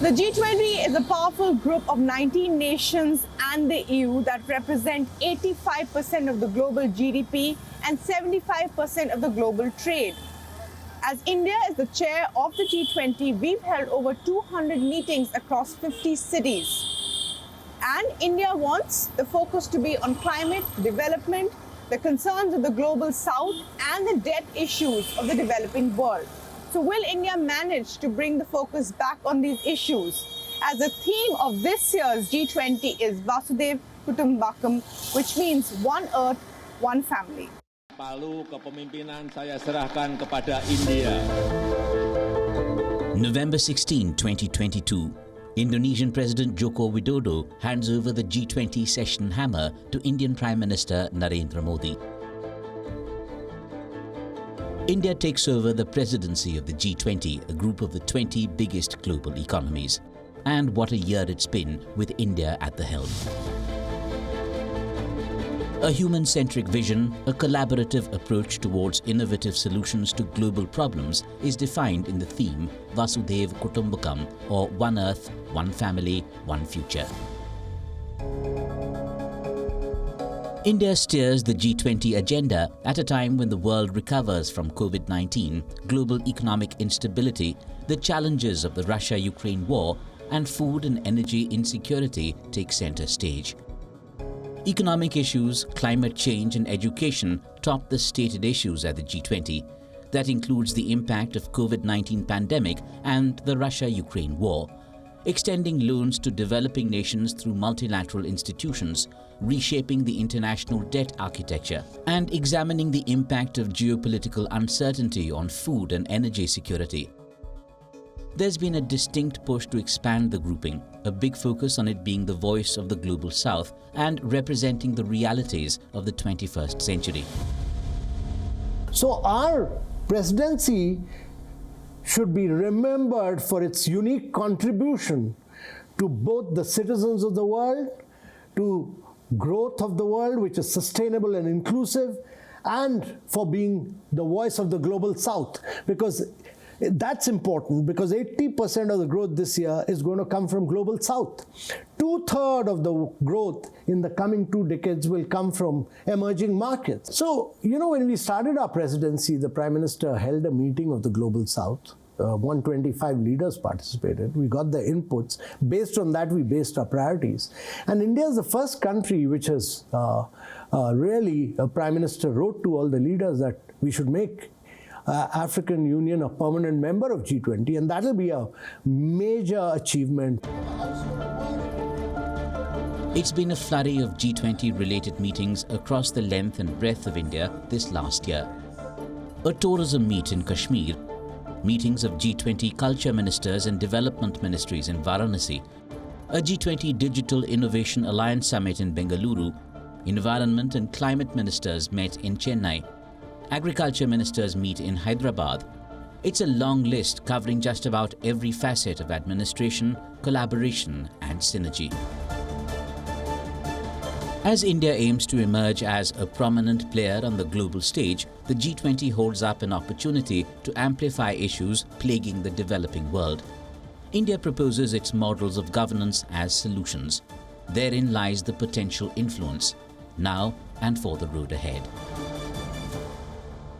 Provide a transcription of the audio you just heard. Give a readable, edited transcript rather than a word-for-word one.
The G20 is a powerful group of 19 nations and the EU that represent 85% of the global GDP and 75% of the global trade. As India is the chair of the G20, we've held over 200 meetings across 50 cities. And India wants the focus to be on climate, development, the concerns of the global south, and the debt issues of the developing world. So will India manage to bring the focus back on these issues? As the theme of this year's G20 is Vasudhaiva Kutumbakam, which means one earth, one family. Palu kepemimpinan saya serahkan kepada India. November 16, 2022, Indonesian President Joko Widodo hands over the G20 session hammer to Indian Prime Minister Narendra Modi. India takes over the presidency of the G20, a group of the 20 biggest global economies. And what a year it's been with India at the helm. A human-centric vision, a collaborative approach towards innovative solutions to global problems is defined in the theme Vasudhaiva Kutumbakam, or One Earth, One Family, One Future. India steers the G20 agenda at a time when the world recovers from COVID-19, global economic instability, the challenges of the Russia-Ukraine war, and food and energy insecurity take center stage. Economic issues, climate change and education top the stated issues at the G20. That includes the impact of COVID-19 pandemic and the Russia-Ukraine war, extending loans to developing nations through multilateral institutions, reshaping the international debt architecture, and examining the impact of geopolitical uncertainty on food and energy security. There's been a distinct push to expand the grouping, a big focus on it being the voice of the global south and representing the realities of the 21st century. So our presidency should be remembered for its unique contribution to both the citizens of the world, to growth of the world, which is sustainable and inclusive, and for being the voice of the global south, because that's important, because 80% of the growth this year is going to come from global south. 2/3 of the growth in the coming 2 decades will come from emerging markets. So, when we started our presidency, the Prime Minister held a meeting of the global south. 125 leaders participated. We got the inputs. Based on that, we based our priorities. And India is the first country which has really, a Prime Minister wrote to all the leaders that we should make African Union a permanent member of G20, and that will be a major achievement. It's been a flurry of G20 related meetings across the length and breadth of India this last year. A tourism meet in Kashmir, meetings of G20 culture ministers and development ministries in Varanasi, a G20 Digital Innovation Alliance Summit in Bengaluru, environment and climate ministers met in Chennai, agriculture ministers meet in Hyderabad. It's a long list covering just about every facet of administration, collaboration and synergy. As India aims to emerge as a prominent player on the global stage, the G20 holds up an opportunity to amplify issues plaguing the developing world. India proposes its models of governance as solutions. Therein lies the potential influence, now and for the road ahead.